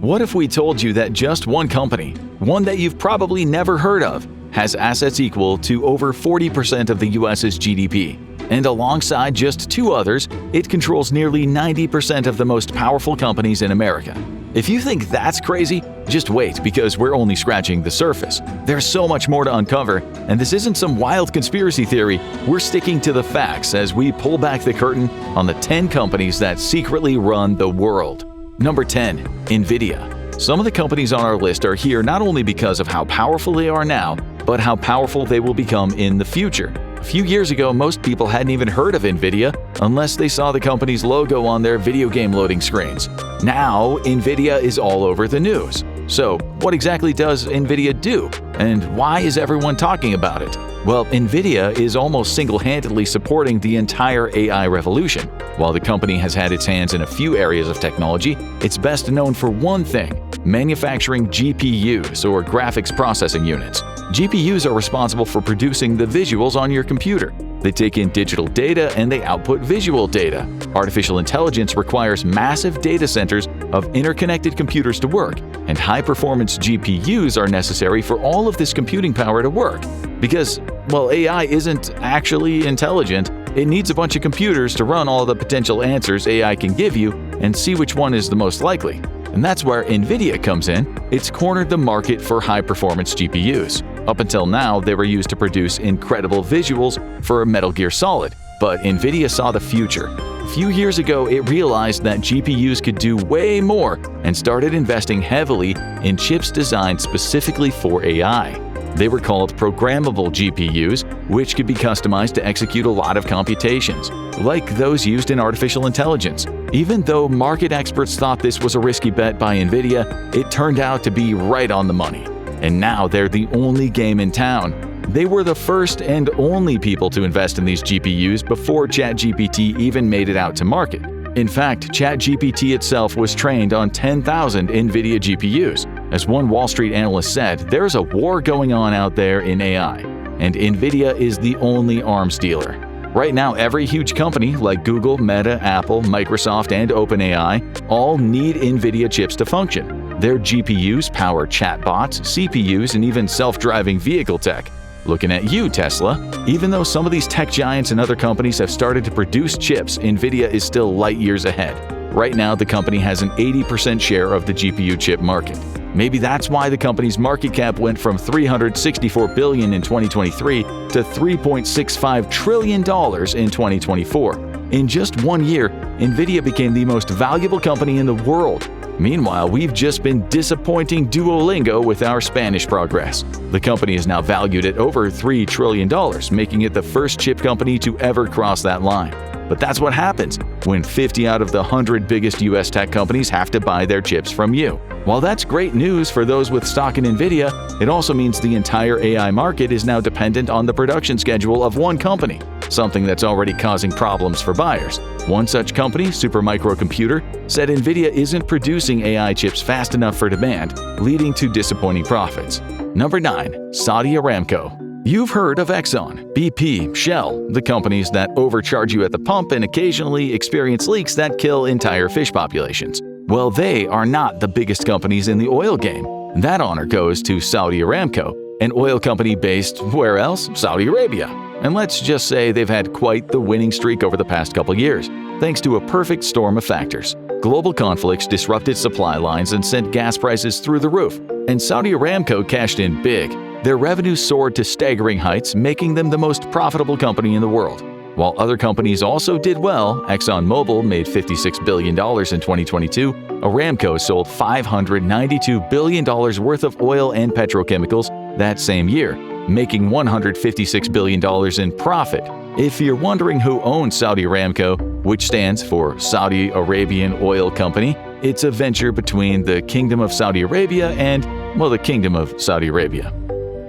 What if we told you that just one company, one that you've probably never heard of, has assets equal to over 40% of the US's GDP? And alongside just two others, it controls nearly 90% of the most powerful companies in America. If you think that's crazy, just wait, because we're only scratching the surface. There's so much more to uncover, and this isn't some wild conspiracy theory. We're sticking to the facts as we pull back the curtain on the 10 companies that secretly run the world. Number 10. Nvidia. Some of the companies on our list are here not only because of how powerful they are now, but how powerful they will become in the future. A few years ago, most people hadn't even heard of Nvidia unless they saw the company's logo on their video game loading screens. Now, Nvidia is all over the news. So, what exactly does Nvidia do? And why is everyone talking about it? Well, Nvidia is almost single-handedly supporting the entire AI revolution. While the company has had its hands in a few areas of technology, it's best known for one thing: manufacturing GPUs, or graphics processing units. GPUs are responsible for producing the visuals on your computer. They take in digital data and they output visual data. Artificial intelligence requires massive data centers of interconnected computers to work, and high-performance GPUs are necessary for all of this computing power to work. Because, well, AI isn't actually intelligent. It needs a bunch of computers to run all the potential answers AI can give you and see which one is the most likely. And that's where Nvidia comes in. It's cornered the market for high-performance GPUs. Up until now, they were used to produce incredible visuals for Metal Gear Solid. But Nvidia saw the future. A few years ago, it realized that GPUs could do way more and started investing heavily in chips designed specifically for AI. They were called programmable GPUs, which could be customized to execute a lot of computations, like those used in artificial intelligence. Even though market experts thought this was a risky bet by Nvidia, it turned out to be right on the money. And now they're the only game in town. They were the first and only people to invest in these GPUs before ChatGPT even made it out to market. In fact, ChatGPT itself was trained on 10,000 Nvidia GPUs. As one Wall Street analyst said, there's a war going on out there in AI, and Nvidia is the only arms dealer. Right now, every huge company like Google, Meta, Apple, Microsoft, and OpenAI all need Nvidia chips to function. Their GPUs power chatbots, CPUs, and even self-driving vehicle tech. Looking at you, Tesla. Even though some of these tech giants and other companies have started to produce chips, Nvidia is still light years ahead. Right now, the company has an 80% share of the GPU chip market. Maybe that's why the company's market cap went from $364 billion in 2023 to $3.65 trillion in 2024. In just 1 year, Nvidia became the most valuable company in the world. Meanwhile, we've just been disappointing Duolingo with our Spanish progress. The company is now valued at over $3 trillion, making it the first chip company to ever cross that line. But that's what happens when 50 out of the 100 biggest US tech companies have to buy their chips from you. While that's great news for those with stock in Nvidia, it also means the entire AI market is now dependent on the production schedule of one company, something that's already causing problems for buyers. One such company, Supermicro Computer, said Nvidia isn't producing AI chips fast enough for demand, leading to disappointing profits. Number 9. Saudi Aramco. You've heard of Exxon, BP, Shell, the companies that overcharge you at the pump and occasionally experience leaks that kill entire fish populations. Well, they are not the biggest companies in the oil game. That honor goes to Saudi Aramco, an oil company based where else? Saudi Arabia. And let's just say they've had quite the winning streak over the past couple years, thanks to a perfect storm of factors. Global conflicts disrupted supply lines and sent gas prices through the roof, and Saudi Aramco cashed in big. Their revenues soared to staggering heights, making them the most profitable company in the world. While other companies also did well, ExxonMobil made $56 billion in 2022, Aramco sold $592 billion worth of oil and petrochemicals that same year, making $156 billion in profit. If you're wondering who owns Saudi Aramco, which stands for Saudi Arabian Oil Company, it's a venture between the Kingdom of Saudi Arabia and, well, the Kingdom of Saudi Arabia.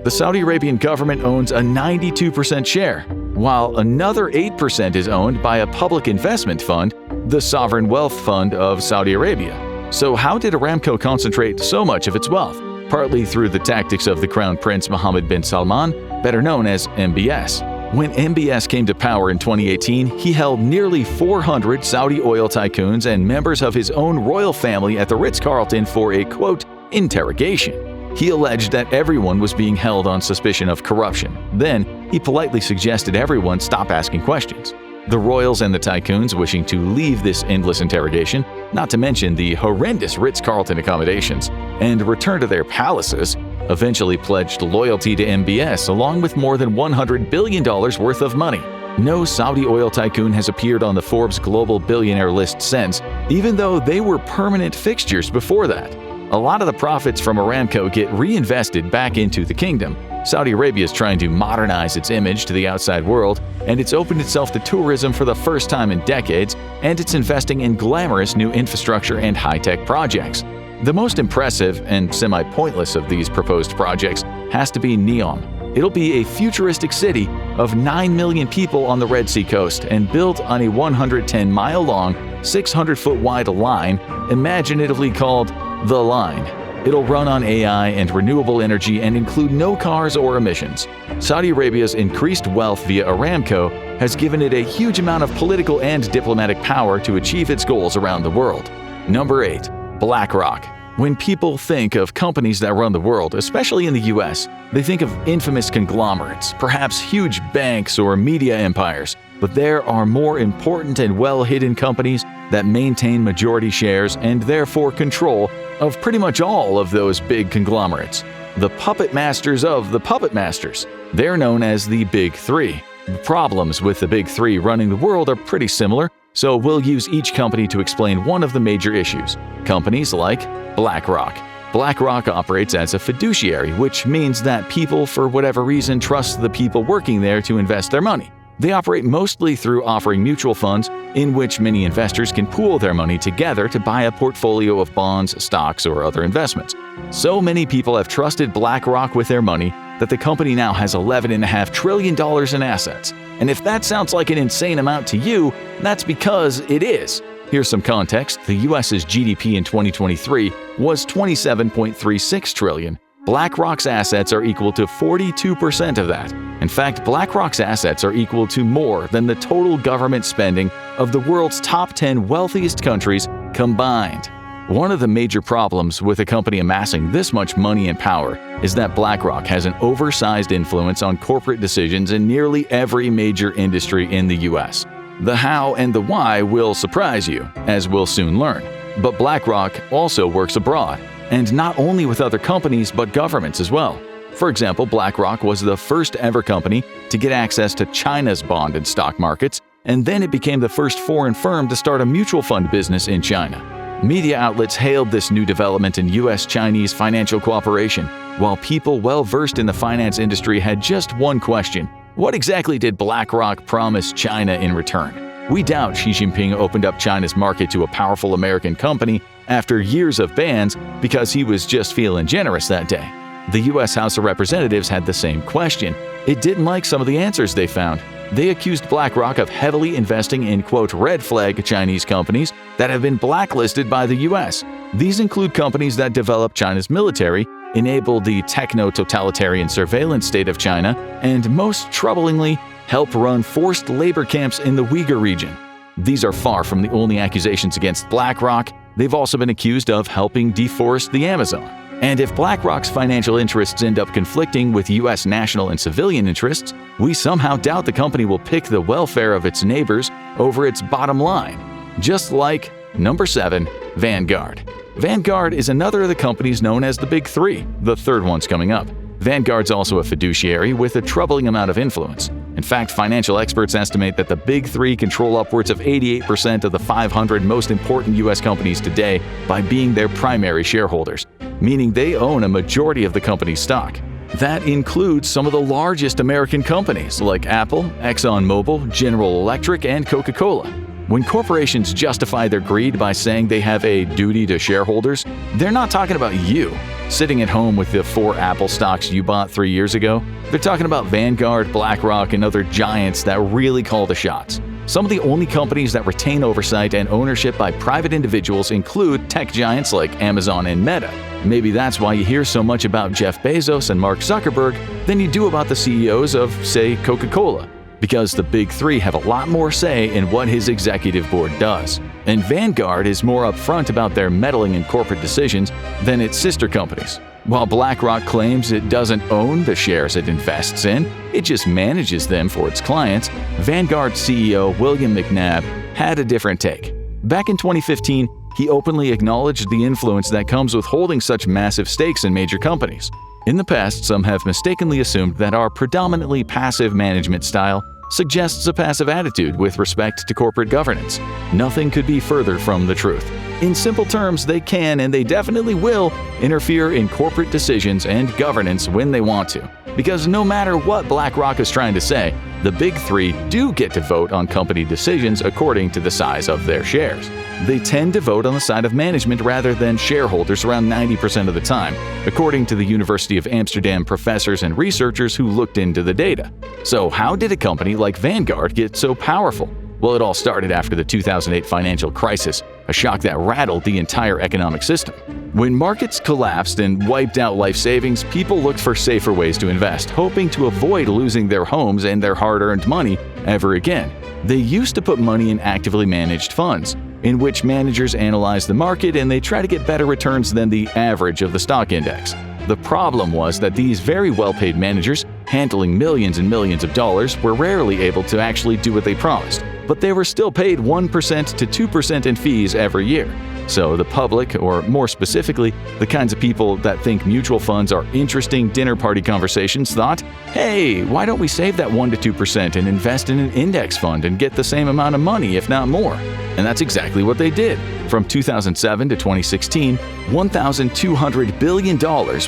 The Saudi Arabian government owns a 92% share, while another 8% is owned by a public investment fund, the Sovereign Wealth Fund of Saudi Arabia. So how did Aramco concentrate so much of its wealth? Partly through the tactics of the Crown Prince Mohammed bin Salman, better known as MBS. When MBS came to power in 2018, he held nearly 400 Saudi oil tycoons and members of his own royal family at the Ritz-Carlton for a, quote, interrogation. He alleged that everyone was being held on suspicion of corruption. Then, he politely suggested everyone stop asking questions. The royals and the tycoons, wishing to leave this endless interrogation, not to mention the horrendous Ritz-Carlton accommodations, and return to their palaces, eventually pledged loyalty to MBS along with more than $100 billion worth of money. No Saudi oil tycoon has appeared on the Forbes Global Billionaire list since, even though they were permanent fixtures before that. A lot of the profits from Aramco get reinvested back into the kingdom. Saudi Arabia is trying to modernize its image to the outside world, and it's opened itself to tourism for the first time in decades, and it's investing in glamorous new infrastructure and high-tech projects. The most impressive and semi-pointless of these proposed projects has to be NEOM. It'll be a futuristic city of 9 million people on the Red Sea coast and built on a 110-mile-long, 600-foot-wide line, imaginatively called The Line. It'll run on AI and renewable energy and include no cars or emissions. Saudi Arabia's increased wealth via Aramco has given it a huge amount of political and diplomatic power to achieve its goals around the world. Number 8. BlackRock. When people think of companies that run the world, especially in the US, they think of infamous conglomerates, perhaps huge banks or media empires. But there are more important and well-hidden companies that maintain majority shares and therefore control of pretty much all of those big conglomerates. The puppet masters of the puppet masters. They're known as the Big Three. The problems with the Big Three running the world are pretty similar, so we'll use each company to explain one of the major issues. Companies like BlackRock. BlackRock operates as a fiduciary, which means that people, for whatever reason, trust the people working there to invest their money. They operate mostly through offering mutual funds in which many investors can pool their money together to buy a portfolio of bonds, stocks, or other investments. So many people have trusted BlackRock with their money that the company now has $11.5 trillion in assets. And if that sounds like an insane amount to you, that's because it is. Here's some context. The US's GDP in 2023 was $27.36 trillion. BlackRock's assets are equal to 42% of that. In fact, BlackRock's assets are equal to more than the total government spending of the world's top 10 wealthiest countries combined. One of the major problems with a company amassing this much money and power is that BlackRock has an oversized influence on corporate decisions in nearly every major industry in the US. The how and the why will surprise you, as we'll soon learn. But BlackRock also works abroad, and not only with other companies but governments as well. For example, BlackRock was the first ever company to get access to China's bond and stock markets, and then it became the first foreign firm to start a mutual fund business in China. Media outlets hailed this new development in US-Chinese financial cooperation, while people well-versed in the finance industry had just one question: what exactly did BlackRock promise China in return? We doubt Xi Jinping opened up China's market to a powerful American company after years of bans because he was just feeling generous that day. The US House of Representatives had the same question. It didn't like some of the answers they found. They accused BlackRock of heavily investing in, quote, red flag Chinese companies that have been blacklisted by the US. These include companies that develop China's military, enable the techno-totalitarian surveillance state of China, and most troublingly, help run forced labor camps in the Uyghur region. These are far from the only accusations against BlackRock. They've also been accused of helping deforest the Amazon. And if BlackRock's financial interests end up conflicting with US national and civilian interests, we somehow doubt the company will pick the welfare of its neighbors over its bottom line. Just like number 7, Vanguard. Vanguard is another of the companies known as the Big Three. The third one's coming up. Vanguard's also a fiduciary with a troubling amount of influence. In fact, financial experts estimate that the Big Three control upwards of 88% of the 500 most important U.S. companies today by being their primary shareholders, meaning they own a majority of the company's stock. That includes some of the largest American companies like Apple, ExxonMobil, General Electric, and Coca-Cola. When corporations justify their greed by saying they have a duty to shareholders, they're not talking about you, sitting at home with the 4 Apple stocks you bought 3 years ago. They're talking about Vanguard, BlackRock, and other giants that really call the shots. Some of the only companies that retain oversight and ownership by private individuals include tech giants like Amazon and Meta. Maybe that's why you hear so much about Jeff Bezos and Mark Zuckerberg than you do about the CEOs of, say, Coca-Cola. because the Big Three have a lot more say in what his executive board does. And Vanguard is more upfront about their meddling in corporate decisions than its sister companies. While BlackRock claims it doesn't own the shares it invests in, it just manages them for its clients, Vanguard CEO William McNabb had a different take. Back in 2015, he openly acknowledged the influence that comes with holding such massive stakes in major companies. In the past, some have mistakenly assumed that our predominantly passive management style suggests a passive attitude with respect to corporate governance. Nothing could be further from the truth. In simple terms, they can and they definitely will interfere in corporate decisions and governance when they want to. Because no matter what BlackRock is trying to say, the Big Three do get to vote on company decisions according to the size of their shares. They tend to vote on the side of management rather than shareholders around 90% of the time, according to the University of Amsterdam professors and researchers who looked into the data. So how did a company like Vanguard get so powerful? Well, it all started after the 2008 financial crisis, a shock that rattled the entire economic system. When markets collapsed and wiped out life savings, people looked for safer ways to invest, hoping to avoid losing their homes and their hard-earned money ever again. They used to put money in actively managed funds, in which managers analyze the market and they try to get better returns than the average of the stock index. The problem was that these very well-paid managers, handling millions and millions of dollars, were rarely able to actually do what they promised. But they were still paid 1% to 2% in fees every year. So the public, or more specifically, the kinds of people that think mutual funds are interesting dinner party conversations, thought, hey, why don't we save that 1% to 2% and invest in an index fund and get the same amount of money, if not more? And that's exactly what they did. From 2007 to 2016, $1,200 billion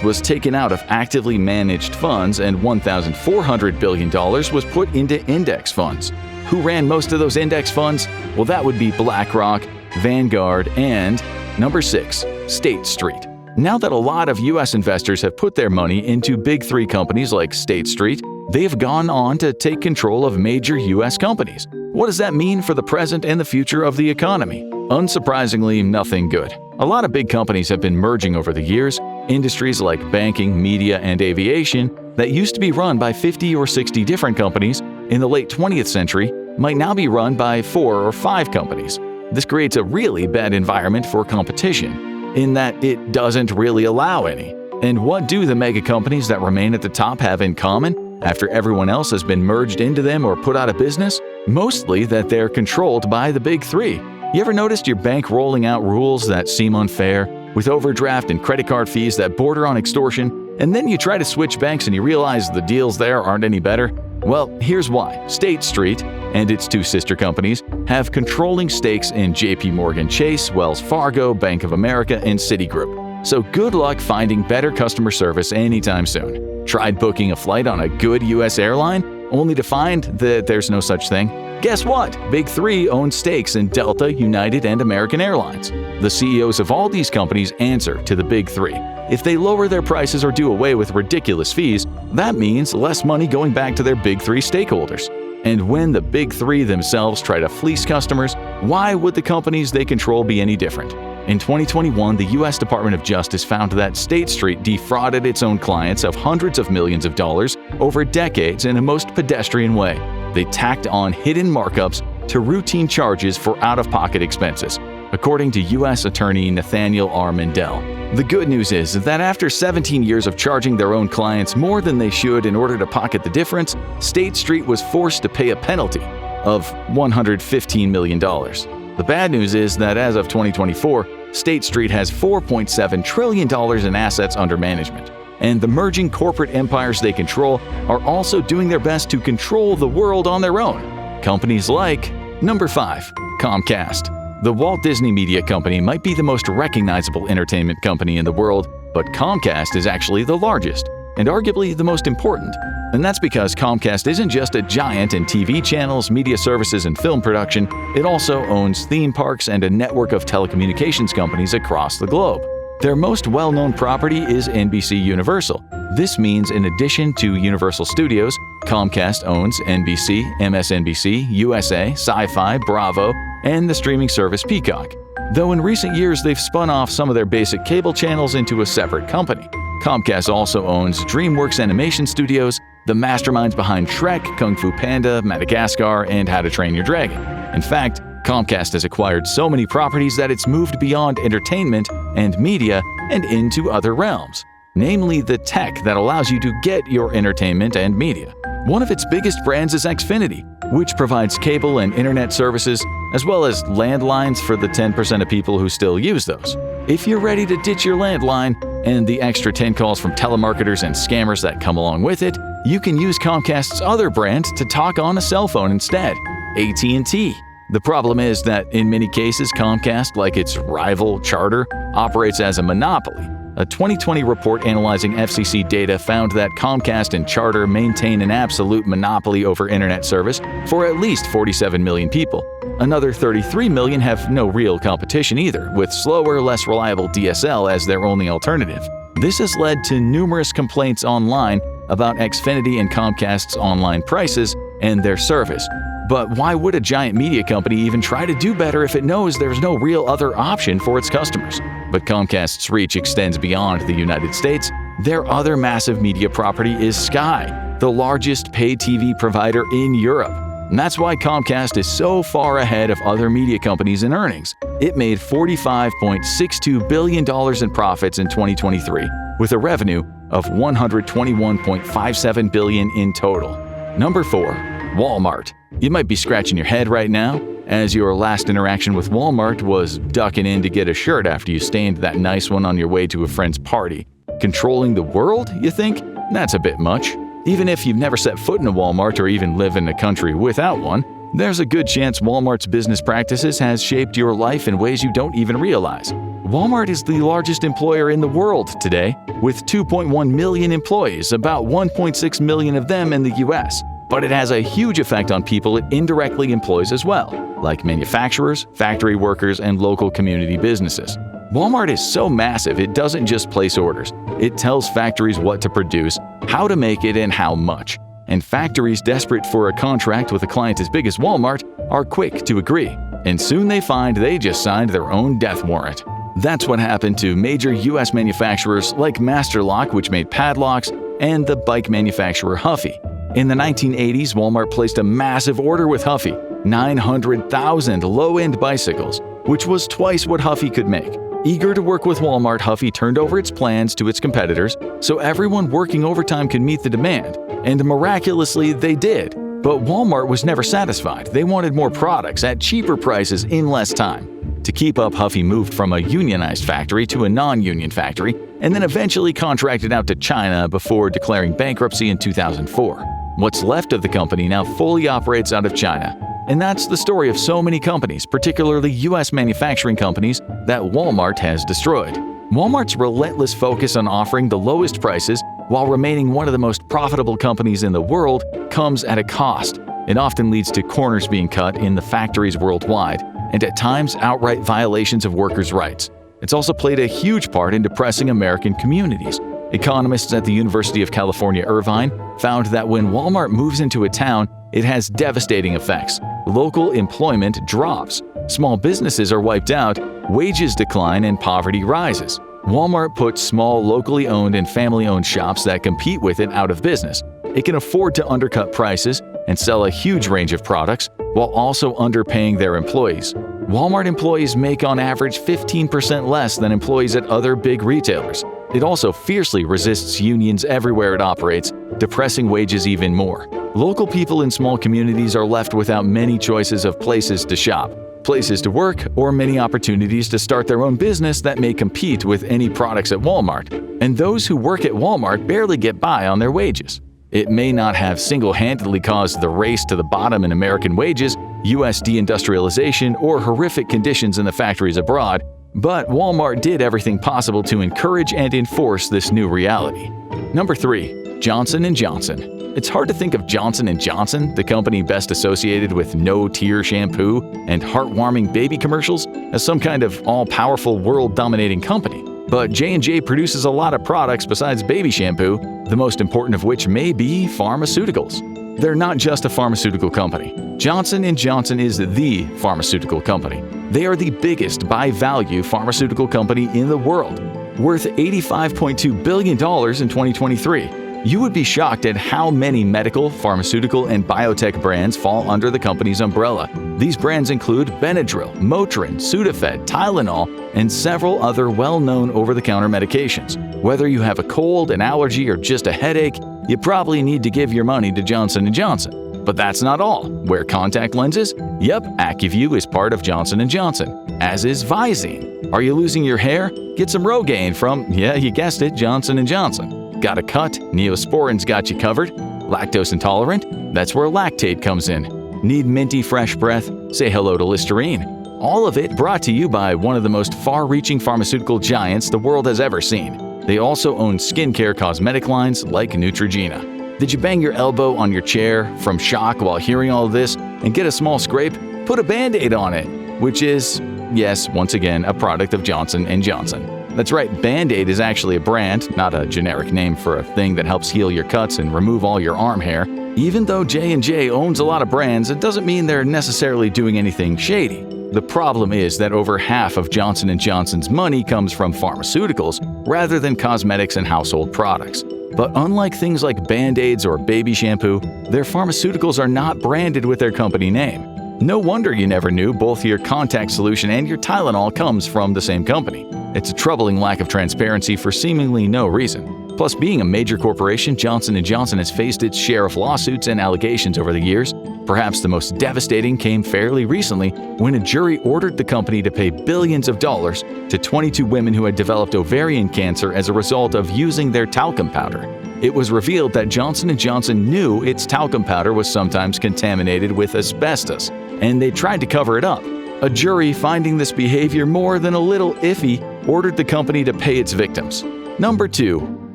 was taken out of actively managed funds and $1,400 billion was put into index funds. Who ran most of those index funds? Well, that would be BlackRock, Vanguard, and number 6, State Street. Now that a lot of U.S. investors have put their money into Big Three companies like State Street, they've gone on to take control of major U.S. companies. What does that mean for the present and the future of the economy? Unsurprisingly, nothing good. A lot of big companies have been merging over the years. Industries like banking, media, and aviation that used to be run by 50 or 60 different companies in the late 20th century might now be run by 4 or 5 companies. This creates a really bad environment for competition, in that it doesn't really allow any. And what do the mega companies that remain at the top have in common after everyone else has been merged into them or put out of business? Mostly that they're controlled by the Big Three. You ever noticed your bank rolling out rules that seem unfair, with overdraft and credit card fees that border on extortion, and then you try to switch banks and you realize the deals there aren't any better? Well, here's why. State Street and its 2 sister companies have controlling stakes in JP Morgan Chase, Wells Fargo, Bank of America, and Citigroup. So good luck finding better customer service anytime soon. Tried booking a flight on a good U.S. airline, only to find that there's no such thing? Guess what? Big Three own stakes in Delta, United, and American Airlines. The CEOs of all these companies answer to the Big Three. If they lower their prices or do away with ridiculous fees, that means less money going back to their Big Three stakeholders. And when the Big Three themselves try to fleece customers, why would the companies they control be any different? In 2021, the U.S. Department of Justice found that State Street defrauded its own clients of hundreds of millions of dollars over decades in a most pedestrian way. They tacked on hidden markups to routine charges for out-of-pocket expenses, according to U.S. Attorney Nathaniel R. Mindell. The good news is that after 17 years of charging their own clients more than they should in order to pocket the difference, State Street was forced to pay a penalty of $115 million. The bad news is that as of 2024, State Street has $4.7 trillion in assets under management. And the merging corporate empires they control are also doing their best to control the world on their own. Companies like number 5, Comcast. The Walt Disney Media Company might be the most recognizable entertainment company in the world, but Comcast is actually the largest, and arguably the most important. And that's because Comcast isn't just a giant in TV channels, media services, and film production, it also owns theme parks and a network of telecommunications companies across the globe. Their most well-known property is NBC Universal. This means in addition to Universal Studios, Comcast owns NBC, MSNBC, USA, Sci-Fi, Bravo, and the streaming service Peacock. Though in recent years they've spun off some of their basic cable channels into a separate company. Comcast also owns DreamWorks Animation Studios, the masterminds behind Shrek, Kung Fu Panda, Madagascar, and How to Train Your Dragon. In fact, Comcast has acquired so many properties that it's moved beyond entertainment and media and into other realms, namely the tech that allows you to get your entertainment and media. One of its biggest brands is Xfinity, which provides cable and internet services, as well as landlines for the 10% of people who still use those. If you're ready to ditch your landline and the extra 10 calls from telemarketers and scammers that come along with it, you can use Comcast's other brand to talk on a cell phone instead, AT&T. The problem is that in many cases, Comcast, like its rival Charter, operates as a monopoly. A 2020 report analyzing FCC data found that Comcast and Charter maintain an absolute monopoly over internet service for at least 47 million people. Another 33 million have no real competition either, with slower, less reliable DSL as their only alternative. This has led to numerous complaints online about Xfinity and Comcast's online prices and their service. But why would a giant media company even try to do better if it knows there's no real other option for its customers? But Comcast's reach extends beyond the United States. Their other massive media property is Sky, the largest pay TV provider in Europe. And that's why Comcast is so far ahead of other media companies in earnings. It made $45.62 billion in profits in 2023, with a revenue of $121.57 billion in total. Number 4. Walmart. You might be scratching your head right now, as your last interaction with Walmart was ducking in to get a shirt after you stained that nice one on your way to a friend's party. Controlling the world, you think? That's a bit much. Even if you've never set foot in a Walmart or even live in a country without one, there's a good chance Walmart's business practices has shaped your life in ways you don't even realize. Walmart is the largest employer in the world today, with 2.1 million employees, about 1.6 million of them in the US. But it has a huge effect on people it indirectly employs as well, like manufacturers, factory workers, and local community businesses. Walmart is so massive it doesn't just place orders. It tells factories what to produce, how to make it, and how much. And factories desperate for a contract with a client as big as Walmart are quick to agree. And soon they find they just signed their own death warrant. That's what happened to major US manufacturers like Master Lock, which made padlocks, and the bike manufacturer Huffy. In the 1980s, Walmart placed a massive order with Huffy, 900,000 low-end bicycles, which was twice what Huffy could make. Eager to work with Walmart, Huffy turned over its plans to its competitors so everyone working overtime could meet the demand. And miraculously, they did. But Walmart was never satisfied. They wanted more products at cheaper prices in less time. To keep up, Huffy moved from a unionized factory to a non-union factory, and then eventually contracted out to China before declaring bankruptcy in 2004. What's left of the company now fully operates out of China. And that's the story of so many companies, particularly US manufacturing companies, that Walmart has destroyed. Walmart's relentless focus on offering the lowest prices while remaining one of the most profitable companies in the world comes at a cost. It often leads to corners being cut in the factories worldwide, and at times outright violations of workers' rights. It's also played a huge part in depressing American communities. Economists at the University of California, Irvine, found that when Walmart moves into a town, it has devastating effects. Local employment drops, small businesses are wiped out, wages decline, and poverty rises. Walmart puts small, locally owned and family-owned shops that compete with it out of business. It can afford to undercut prices and sell a huge range of products while also underpaying their employees. Walmart employees make on average 15% less than employees at other big retailers. It also fiercely resists unions everywhere it operates, depressing wages even more. Local people in small communities are left without many choices of places to shop, places to work, or many opportunities to start their own business that may compete with any products at Walmart. And those who work at Walmart barely get by on their wages. It may not have single-handedly caused the race to the bottom in American wages, U.S. deindustrialization, or horrific conditions in the factories abroad, but Walmart did everything possible to encourage and enforce this new reality. Number 3. Johnson & Johnson. It's hard to think of Johnson & Johnson, the company best associated with no-tear shampoo and heartwarming baby commercials, as some kind of all-powerful, world-dominating company. But J&J produces a lot of products besides baby shampoo, the most important of which may be pharmaceuticals. They're not just a pharmaceutical company. Johnson & Johnson is the pharmaceutical company. They are the biggest by-value pharmaceutical company in the world, worth $85.2 billion in 2023. You would be shocked at how many medical, pharmaceutical, and biotech brands fall under the company's umbrella. These brands include Benadryl, Motrin, Sudafed, Tylenol, and several other well-known over-the-counter medications. Whether you have a cold, an allergy, or just a headache, you probably need to give your money to Johnson & Johnson. But that's not all. Wear contact lenses? Yep, AccuView is part of Johnson & Johnson, as is Visine. Are you losing your hair? Get some Rogaine from, yeah, you guessed it, Johnson & Johnson. Got a cut? Neosporin's got you covered. Lactose intolerant? That's where Lactate comes in. Need minty fresh breath? Say hello to Listerine. All of it brought to you by one of the most far-reaching pharmaceutical giants the world has ever seen. They also own skincare cosmetic lines like Neutrogena. Did you bang your elbow on your chair from shock while hearing all of this and get a small scrape? Put a Band-Aid on it, which is, yes, once again, a product of Johnson & Johnson. That's right, Band-Aid is actually a brand, not a generic name for a thing that helps heal your cuts and remove all your arm hair. Even though J&J owns a lot of brands, it doesn't mean they're necessarily doing anything shady. The problem is that over half of Johnson & Johnson's money comes from pharmaceuticals rather than cosmetics and household products. But unlike things like Band-Aids or baby shampoo, their pharmaceuticals are not branded with their company name. No wonder you never knew both your contact solution and your Tylenol comes from the same company. It's a troubling lack of transparency for seemingly no reason. Plus, being a major corporation, Johnson & Johnson has faced its share of lawsuits and allegations over the years. Perhaps the most devastating came fairly recently when a jury ordered the company to pay billions of dollars to 22 women who had developed ovarian cancer as a result of using their talcum powder. It was revealed that Johnson & Johnson knew its talcum powder was sometimes contaminated with asbestos, and they tried to cover it up. A jury, finding this behavior more than a little iffy, ordered the company to pay its victims. Number 2.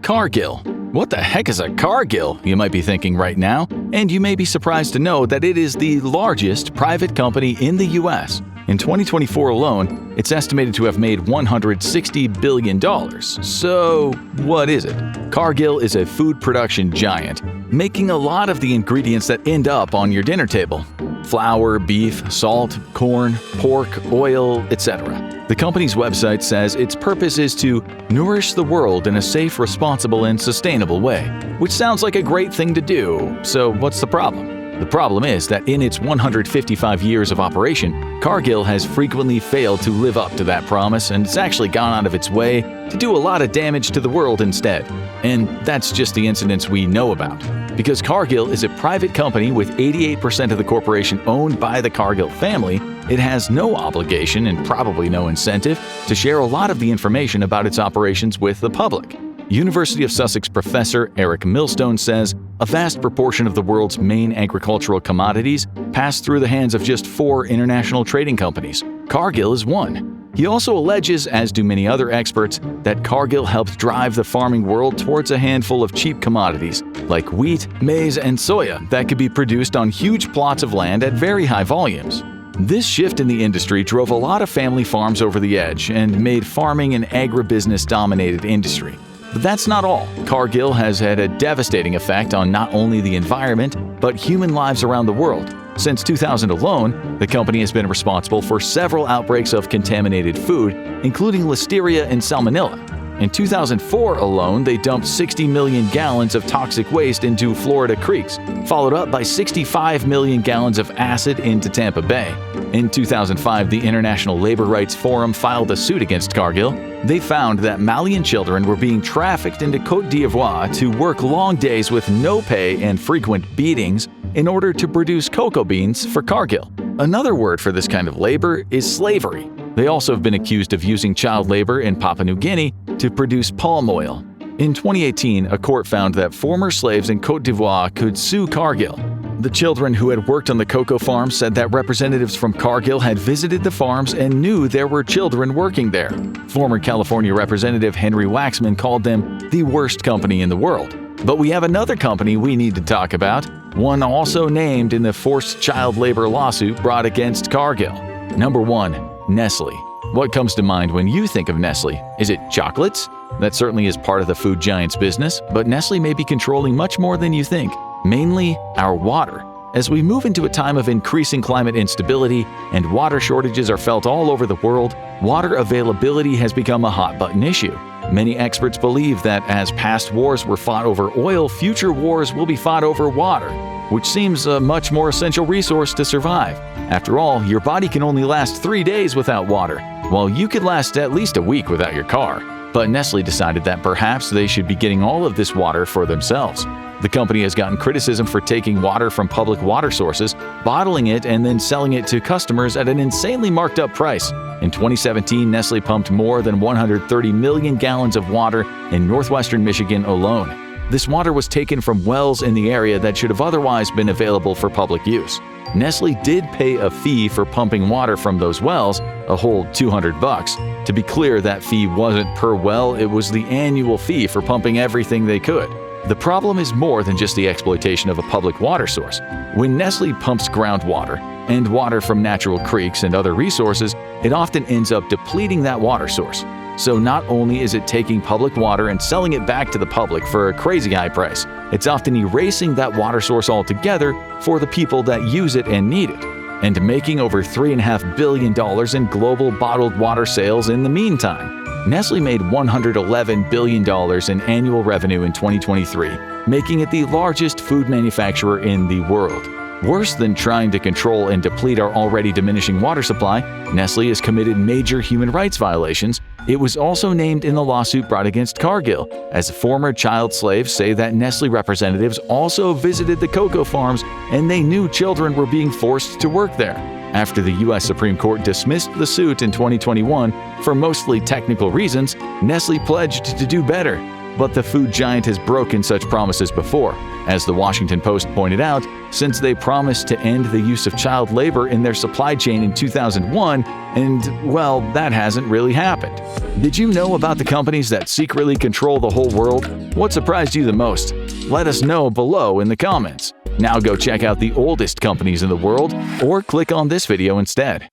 Cargill. What the heck is a Cargill, you might be thinking right now? And you may be surprised to know that it is the largest private company in the U.S. In 2024 alone, it's estimated to have made $160 billion. So, what is it? Cargill is a food production giant, making a lot of the ingredients that end up on your dinner table. Flour, beef, salt, corn, pork, oil, etc. The company's website says its purpose is to nourish the world in a safe, responsible, and sustainable way, which sounds like a great thing to do. So what's the problem? The problem is that in its 155 years of operation, Cargill has frequently failed to live up to that promise, and it's actually gone out of its way to do a lot of damage to the world instead. And that's just the incidents we know about. Because Cargill is a private company with 88% of the corporation owned by the Cargill family, it has no obligation and probably no incentive to share a lot of the information about its operations with the public. University of Sussex professor Eric Millstone says a vast proportion of the world's main agricultural commodities pass through the hands of just 4 international trading companies. Cargill is one. He also alleges, as do many other experts, that Cargill helped drive the farming world towards a handful of cheap commodities like wheat, maize, and soya that could be produced on huge plots of land at very high volumes. This shift in the industry drove a lot of family farms over the edge and made farming an agribusiness-dominated industry. But that's not all. Cargill has had a devastating effect on not only the environment, but human lives around the world. Since 2000 alone, the company has been responsible for several outbreaks of contaminated food, including listeria and salmonella. In 2004 alone, they dumped 60 million gallons of toxic waste into Florida creeks, followed up by 65 million gallons of acid into Tampa Bay. In 2005, the International Labor Rights Forum filed a suit against Cargill. They found that Malian children were being trafficked into Côte d'Ivoire to work long days with no pay and frequent beatings in order to produce cocoa beans for Cargill. Another word for this kind of labor is slavery. They also have been accused of using child labor in Papua New Guinea to produce palm oil. In 2018, a court found that former slaves in Côte d'Ivoire could sue Cargill. The children who had worked on the cocoa farms said that representatives from Cargill had visited the farms and knew there were children working there. Former California Representative Henry Waxman called them the worst company in the world. But we have another company we need to talk about, one also named in the forced child labor lawsuit brought against Cargill. Number 1. Nestle. What comes to mind when you think of Nestle? Is it chocolates? That certainly is part of the food giant's business, but Nestle may be controlling much more than you think, mainly our water. As we move into a time of increasing climate instability and water shortages are felt all over the world, water availability has become a hot-button issue. Many experts believe that as past wars were fought over oil, future wars will be fought over water, which seems a much more essential resource to survive. After all, your body can only last 3 days without water, while you could last at least a week without your car. But Nestle decided that perhaps they should be getting all of this water for themselves. The company has gotten criticism for taking water from public water sources, bottling it, and then selling it to customers at an insanely marked up price. In 2017, Nestle pumped more than 130 million gallons of water in northwestern Michigan alone. This water was taken from wells in the area that should have otherwise been available for public use. Nestle did pay a fee for pumping water from those wells, a whole $200. To be clear, that fee wasn't per well, it was the annual fee for pumping everything they could. The problem is more than just the exploitation of a public water source. When Nestle pumps groundwater and water from natural creeks and other resources, it often ends up depleting that water source. So not only is it taking public water and selling it back to the public for a crazy high price, it's often erasing that water source altogether for the people that use it and need it, and making over $3.5 billion in global bottled water sales in the meantime. Nestle made $111 billion in annual revenue in 2023, making it the largest food manufacturer in the world. Worse than trying to control and deplete our already diminishing water supply, Nestle has committed major human rights violations. It was also named in the lawsuit brought against Cargill, as former child slaves say that Nestle representatives also visited the cocoa farms and they knew children were being forced to work there. After the U.S. Supreme Court dismissed the suit in 2021 for mostly technical reasons, Nestle pledged to do better. But the food giant has broken such promises before. As the Washington Post pointed out, since they promised to end the use of child labor in their supply chain in 2001, and, well, that hasn't really happened. Did you know about the companies that secretly control the whole world? What surprised you the most? Let us know below in the comments. Now go check out the oldest companies in the world, or click on this video instead.